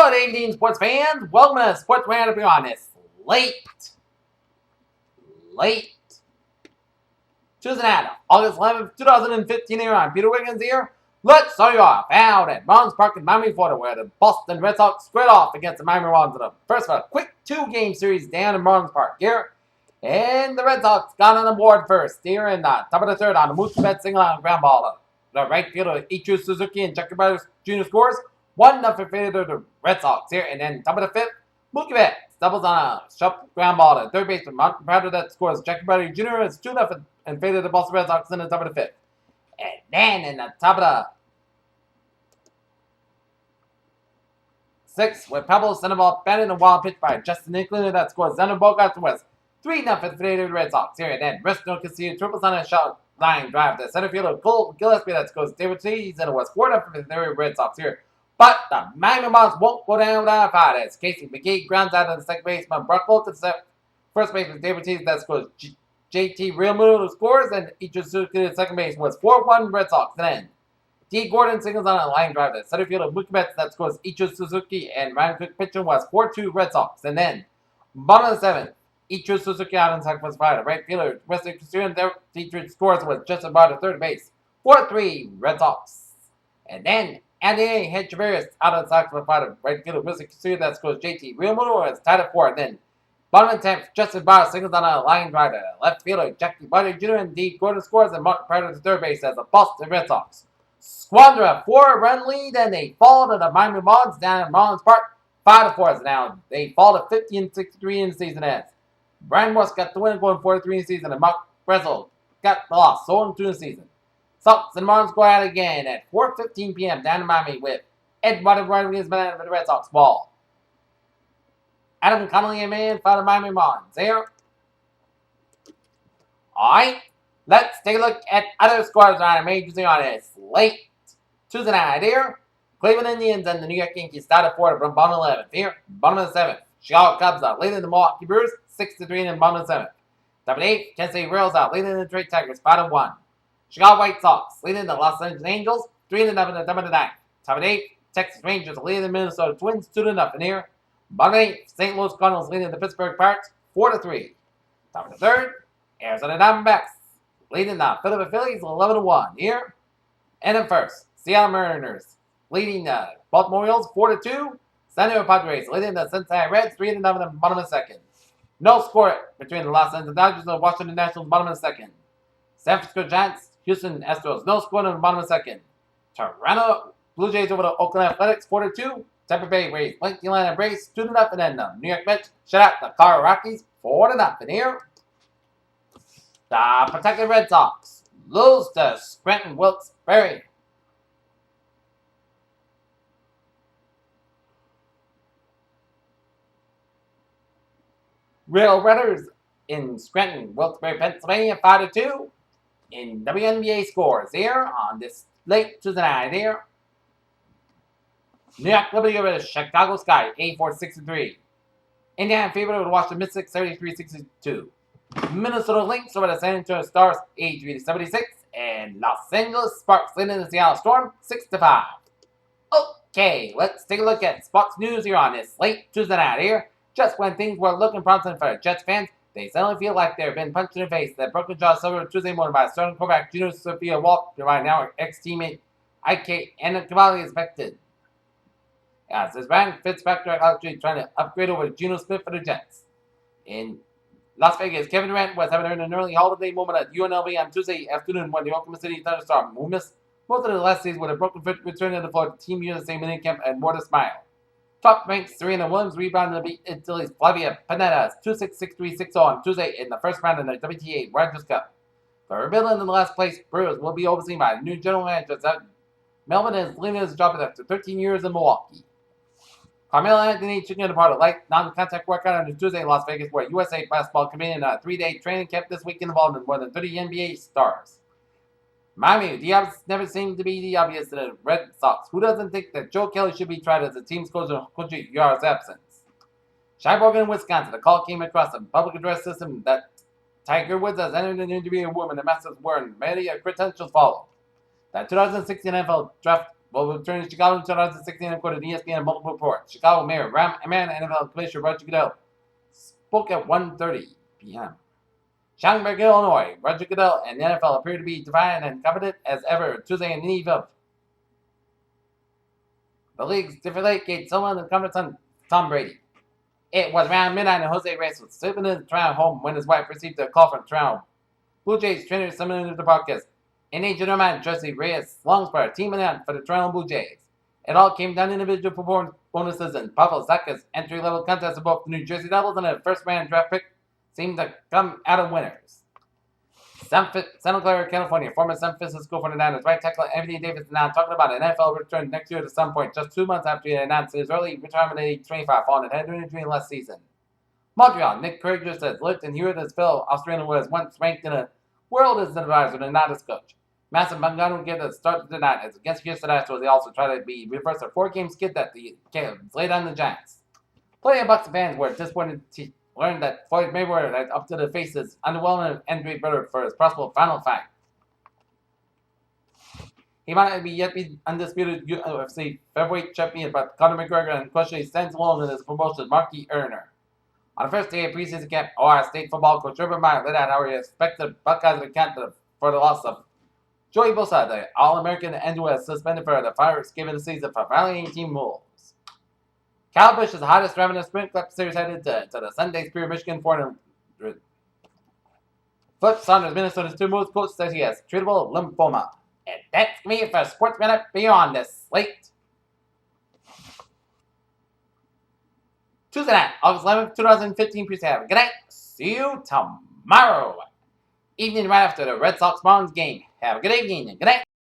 Good evening, sports fans. Welcome to Sports Roundup on this late Tuesday night, August 11th, 2015 here. I'm Peter Wiggins here. Let's start you off out at Marlins Park in Miami, Florida, where the Boston Red Sox squared off against the Miami Marlins in the first of a quick two-game series down in Marlins Park here. And the Red Sox got on the board first here in the top of the third on a Mookie Betts single on ground ball. The right fielder Ichiro Suzuki and Jackie Brothers Jr. scores 1-0 favor to the Red Sox here. And then top of the fifth, Mookie Betts doubles on a sharp ground ball to third baseman Martin Prado that scores Jackie Brothers Jr. is 2-0 in favor of the Boston Red Sox in the top of the fifth. And then in the top of the sixth, with Pablo Sandoval batted a wild pitch by Justin Nicklin that scores Xander Bogaerts West 3-0 for the Red Sox here. And then Resto Castillo triples on a shot line drive to center fielder Cole Gillespie that scores David Ortiz, and it was 4-0 for the Red Sox here. But the Miami Marlins won't go down without a fight as Casey McGee grounds out of the second baseman Brock Wilkes to first baseman David Ortiz that scores JT Realmuto scores, and Ichiro Suzuki at second base was 4-1 Red Sox. And then D. Gordon singles on a line drive to center fielder Mookie Betts that scores Ichiro Suzuki, and Ryan Cook pitching was 4-2 Red Sox. And then bottom of the seventh, Ichiro Suzuki out on second for the right fielder Wesley Castillo Dietrich scores with Justin Barr to third base 4-3 Red Sox. And then Andy Hedgeveris out on second for the right fielder Wesley Castillo that scores JT Realmuto is tied at 4. And then bottom of the 10th, Justin Barr singles on a line drive to left fielder Jackie Butter Jr. and D. Gordon scores, and Martin Prado to third base as the Boston Red Sox squander a 4-run lead, and they fall to the Miami Marlins down at Marlins Park 5-4. Now they fall to 50-63 in the season ends. Brian Morse got the win going 4-3 in the season, and Mark Brezel got the loss, 0-2 in the season. Sox and Marlins go out again at 4:15 p.m. down in Miami with Eduardo Rodriguez banana for the Red Sox ball. Adam Connolly and man for the Miami Marlins here. Alright, let's take a look at other scores on a major league on this late Tuesday night here. Cleveland Indians and the New York Yankees started for from bottom 11th here. Bottom of the 7th, Chicago Cubs out leading the Milwaukee Brewers 6-3 in the bottom of the 7th. Top of the 8th, Kansas City Royals out leading the Detroit Tigers 5-1. Chicago White Sox leading the Los Angeles Angels 3-0 in the top of the 9th. Top of the 8th, Texas Rangers leading the Minnesota Twins 2-0 here. Bottom of the 8th, St. Louis Cardinals leading the Pittsburgh Pirates 4-3. Top of the 3rd, Arizona Diamondbacks leading the Philadelphia Phillies 11-1 here. And then first, Seattle Mariners leading the Baltimore Orioles 4-2. San Diego Padres leading the Cincinnati Reds 3-0 in the bottom of the 2nd. No score between the Los Angeles Dodgers and the Washington Nationals bottom of the 2nd. San Francisco Giants, Houston Astros, no score in the bottom of the 2nd. Toronto Blue Jays over the Oakland Athletics 4-2. Tampa Bay Rays blank the Atlanta Braves 2-0, and then the New York Mets shut out the Colorado Rockies 4-0 here. The Pawtucket Red Sox lose to Scranton Wilkes-Barre. Railriders in Scranton, Wilkes-Barre, Pennsylvania, 5-2 in WNBA scores here on this late Tuesday night here. New York Liberty over the Chicago Sky, 84-63. Indiana Fever over the Washington Mystics, 73-62. Minnesota Lynx over the San Antonio Stars, 83-76. And Los Angeles Sparks leading the Seattle Storm, 6-5. Okay, let's take a look at Sparks news here on this late Tuesday night here. Just when things were looking promising for Jets fans, they suddenly feel like they've been punched in the face. That broken jaw suffered Tuesday morning by starting quarterback Gino Sophia Walt, right now ex-teammate IK and Cavalli is affected. As his Ryan Fitzpatrick actually trying to upgrade over Geno Smith for the Jets. In Las Vegas, Kevin Durant was having an early holiday moment at UNLV on Tuesday afternoon when the Oklahoma City Thunderstorm, who missed most of the last season with a broken foot, returned to the floor to Team USA minicamp and more to smile. Top ranks Serena Williams rebounded to beat Italy's Flavia Panetta's 2-6-6-3-6-0 on Tuesday in the first round of the WTA Railriders Cup. For rebuilding in the last place, Brewers will be overseen by a new general manager. Melvin is leaving his job after 13 years in Milwaukee. Carmelo Anthony took part of a light non-contact workout on Tuesday in Las Vegas, where USA Basketball convened a 3-day training camp this week involving more than 30 NBA stars. Miami, the obvious never seemed to be the obvious to the Red Sox. Who doesn't think that Joe Kelly should be tried as the team's coach in country yards absence? Sheboygan, Wisconsin, the call came across a public address system that Tiger Woods has entered an interview with a woman. The message were many credentials follow. The 2016 NFL Draft will return to Chicago in 2016 according to ESPN and multiple reports. Chicago Mayor Ram Aman and NFL Commissioner Roger Goodell spoke at 1:30 p.m. Schaumburg, Illinois. Roger Goodell and the NFL appear to be divided and confident as ever Tuesday in the eve of the league's deflategate someone in the conference on Tom Brady. It was around midnight and Jose Reyes was sleeping in the Toronto home when his wife received a call from Toronto Blue Jays trainer summoned into the broadcast. In a general man, Jesse Reyes longs for a team event for the Toronto Blue Jays. It all came down to individual performance bonuses and Pavel Zacha's entry-level contest of both the New Jersey Devils and a first-round draft pick seemed to come out of winners. Santa Clara, California, former San Francisco 49ers right tackle Anthony Davis is now talking about an NFL return next year at some point, just 2 months after he announced his early retirement at age 25 following a head injury last season. Montreal, Nick Kyrgios has lived and heard his fellow Australian was once ranked in a world as an advisor and not as coach. Massive Mangano gave the start to the night as against Houston Astros. They also tried to be reverse a 4-game skid that the Cavs laid on the Giants. Plenty of Bucks fans were disappointed to learn that Floyd Mayweather had up to the faces underwhelming Andre Bird for his possible final fight. He might yet be undisputed UFC featherweight champion, but Conor McGregor unquestionably stands alone in his promotion's marquee earner. On the first day of preseason camp, Ohio State football coach Urban Meyer laid out how he expected Buckeyes to account for the loss of Joey Bosa, the All-American and was suspended for the Thanksgiving season for violating team rules. Kyle Busch is the hottest driver in the Sprint Cup Series headed to the Sunday Spirit Michigan for Flip Saunders, Minnesota's 2 most coach says he has treatable lymphoma. And that's me for Sports Minute Beyond this slate. Tuesday night, August 11th, 2015. Please have a good night. See you tomorrow evening right after the Red Sox Marlins game. Have a good evening and good night.